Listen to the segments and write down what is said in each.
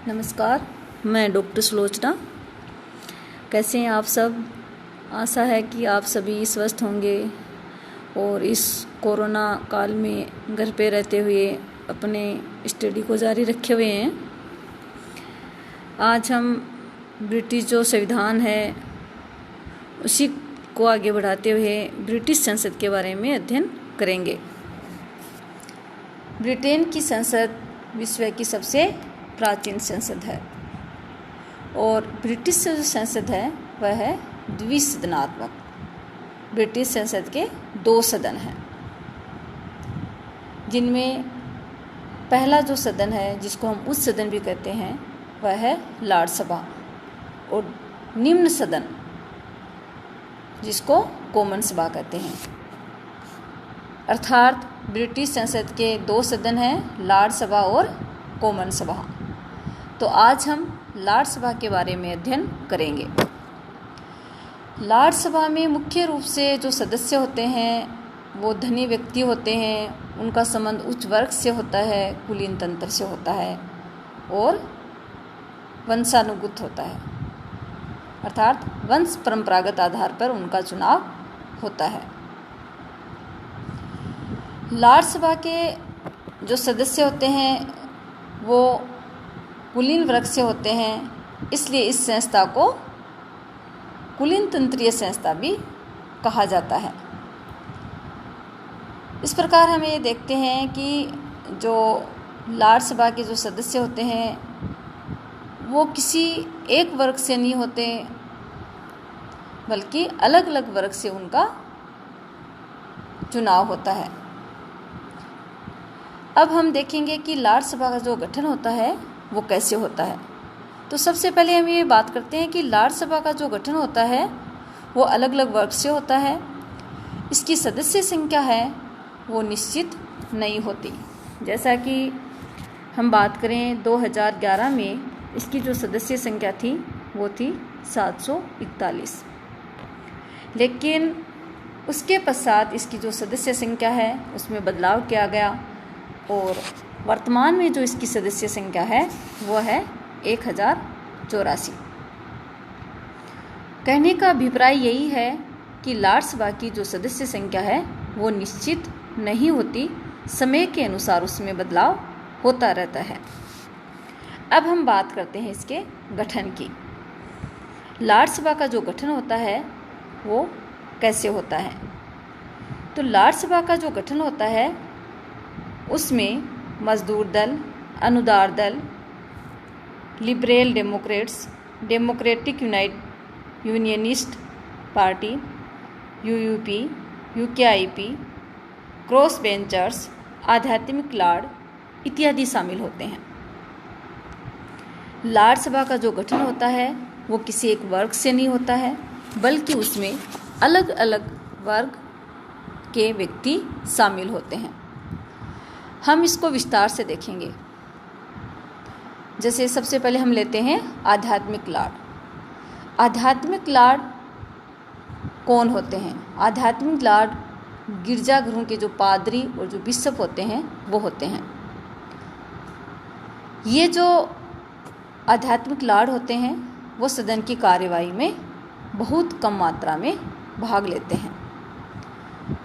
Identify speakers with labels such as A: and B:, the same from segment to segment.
A: नमस्कार, मैं डॉक्टर सुलोचना। कैसे हैं आप सब? आशा है कि आप सभी स्वस्थ होंगे और इस कोरोना काल में घर पे रहते हुए अपने स्टडी को जारी रखे हुए हैं। आज हम ब्रिटिश जो संविधान है उसी को आगे बढ़ाते हुए ब्रिटिश संसद के बारे में अध्ययन करेंगे। ब्रिटेन की संसद विश्व की सबसे प्राचीन संसद है और ब्रिटिश जो संसद है वह है द्विसदनात्मक। ब्रिटिश संसद के 2 सदन हैं, जिनमें पहला जो सदन है जिसको हम उच्च सदन भी कहते हैं वह है लॉर्ड सभा, और निम्न सदन जिसको कॉमन सभा कहते हैं। अर्थात ब्रिटिश संसद के 2 सदन हैं, लॉर्ड सभा और कॉमन सभा। तो आज हम लॉर्ड सभा के बारे में अध्ययन करेंगे। लॉर्ड सभा में मुख्य रूप से जो सदस्य होते हैं वो धनी व्यक्ति होते हैं। उनका संबंध उच्च वर्ग से होता है, कुलीन तंत्र से होता है और वंशानुगत होता है, अर्थात वंश परंपरागत आधार पर उनका चुनाव होता है। लॉर्ड सभा के जो सदस्य होते हैं वो कुलीन वर्ग से होते हैं, इसलिए इस संस्था को कुलीन तंत्रीय संस्था भी कहा जाता है। इस प्रकार हम ये देखते हैं कि जो लॉर्ड सभा के जो सदस्य होते हैं वो किसी एक वर्ग से नहीं होते, बल्कि अलग अलग वर्ग से उनका चुनाव होता है। अब हम देखेंगे कि लॉर्ड सभा का जो गठन होता है वो कैसे होता है। तो सबसे पहले हम ये बात करते हैं कि लॉर्ड सभा का जो गठन होता है वो अलग अलग वर्ग से होता है। इसकी सदस्य संख्या है वो निश्चित नहीं होती। जैसा कि हम बात करें 2011 में इसकी जो सदस्य संख्या थी वो थी 741, लेकिन उसके पश्चात इसकी जो सदस्य संख्या है उसमें बदलाव किया गया और वर्तमान में जो इसकी सदस्य संख्या है वो है 1084। कहने का अभिप्राय यही है कि लॉर्ड सभा की जो सदस्य संख्या है वो निश्चित नहीं होती, समय के अनुसार उसमें बदलाव होता रहता है। अब हम बात करते हैं इसके गठन की। लॉर्ड सभा का जो गठन होता है वो कैसे होता है। तो लॉर्ड सभा का जो गठन होता है उसमें मजदूर दल, अनुदार दल, Liberal Democrats, Democratic Unionist Party, UUP, UKIP, cross benchers, आध्यात्मिक लॉर्ड इत्यादि शामिल होते हैं। लॉर्ड सभा का जो गठन होता है वो किसी एक वर्ग से नहीं होता है, बल्कि उसमें अलग अलग वर्ग के व्यक्ति शामिल होते हैं। हम इसको विस्तार से देखेंगे। जैसे सबसे पहले हम लेते हैं आध्यात्मिक लॉर्ड। आध्यात्मिक लॉर्ड कौन होते हैं? आध्यात्मिक लॉर्ड गिरजाघरों के जो पादरी और जो बिशप होते हैं वो होते हैं। ये जो आध्यात्मिक लॉर्ड होते हैं वो सदन की कार्यवाही में बहुत कम मात्रा में भाग लेते हैं।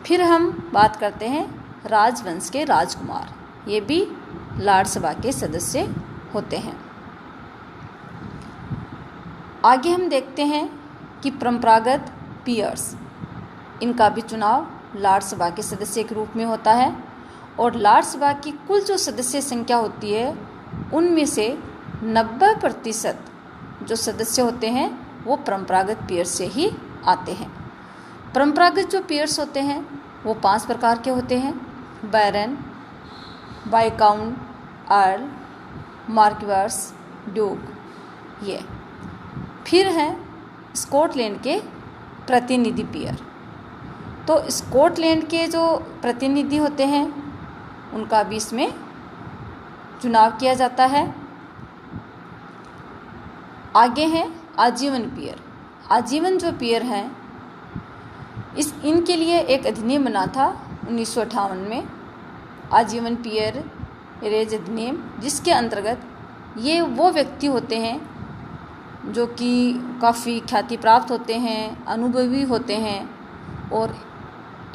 A: फिर हम बात करते हैं राजवंश के राजकुमार, ये भी लॉर्ड सभा के सदस्य होते हैं। आगे हम देखते हैं कि परंपरागत पीयर्स, इनका भी चुनाव लॉर्ड सभा के सदस्य के रूप में होता है और लॉर्ड सभा की कुल जो सदस्य संख्या होती है उनमें से 90% जो सदस्य होते हैं वो परंपरागत पीयर्स से ही आते हैं। परंपरागत जो पीयर्स होते हैं वो 5 प्रकार के होते हैं: बैरन, वाइकाउंट, अर्ल, मार्क्वेस, ड्यूक। ये फिर हैं स्कॉटलैंड के प्रतिनिधि पीयर। तो स्कॉटलैंड के जो प्रतिनिधि होते हैं उनका भी इसमें चुनाव किया जाता है। आगे हैं आजीवन पीयर। आजीवन जो पीयर हैं इनके लिए एक अधिनियम बना था 1958 में, आजीवन पीयर एरेज अधिनियम, जिसके अंतर्गत ये वो व्यक्ति होते हैं जो कि काफ़ी ख्याति प्राप्त होते हैं, अनुभवी होते हैं, और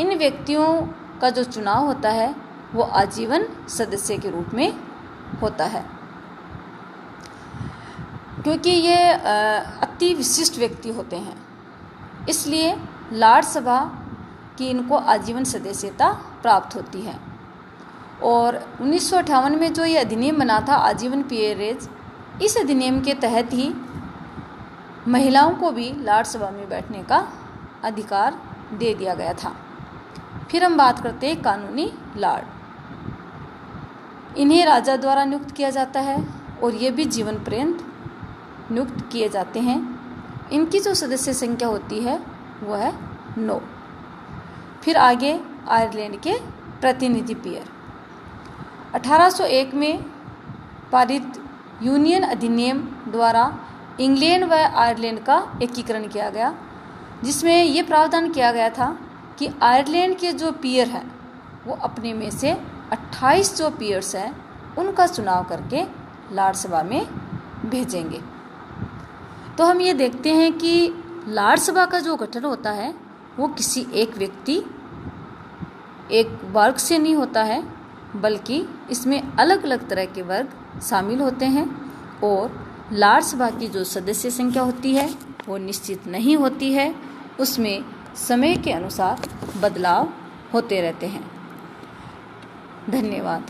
A: इन व्यक्तियों का जो चुनाव होता है वो आजीवन सदस्य के रूप में होता है, क्योंकि ये अति विशिष्ट व्यक्ति होते हैं, इसलिए लॉर्ड सभा की इनको आजीवन सदस्यता प्राप्त होती है। और 1958 में जो ये अधिनियम बना था आजीवन पीयरेज, इस अधिनियम के तहत ही महिलाओं को भी लॉर्ड सभा में बैठने का अधिकार दे दिया गया था। फिर हम बात करते हैं कानूनी लॉर्ड। इन्हें राजा द्वारा नियुक्त किया जाता है और ये भी जीवन पर्यंत नियुक्त किए जाते हैं। इनकी जो सदस्य संख्या होती है वह है 9। फिर आगे आयरलैंड के प्रतिनिधि पीयर। 1801 में पारित यूनियन अधिनियम द्वारा इंग्लैंड व आयरलैंड का एकीकरण किया गया, जिसमें ये प्रावधान किया गया था कि आयरलैंड के जो पीयर हैं वो अपने में से 28 जो पीयर्स हैं उनका चुनाव करके लॉर्ड सभा में भेजेंगे। तो हम ये देखते हैं कि लॉर्ड सभा का जो गठन होता है वो किसी एक व्यक्ति, एक वर्ग से नहीं होता है, बल्कि इसमें अलग अलग तरह के वर्ग शामिल होते हैं। और लॉर्ड सभा की जो सदस्य संख्या होती है वो निश्चित नहीं होती है, उसमें समय के अनुसार बदलाव होते रहते हैं। धन्यवाद।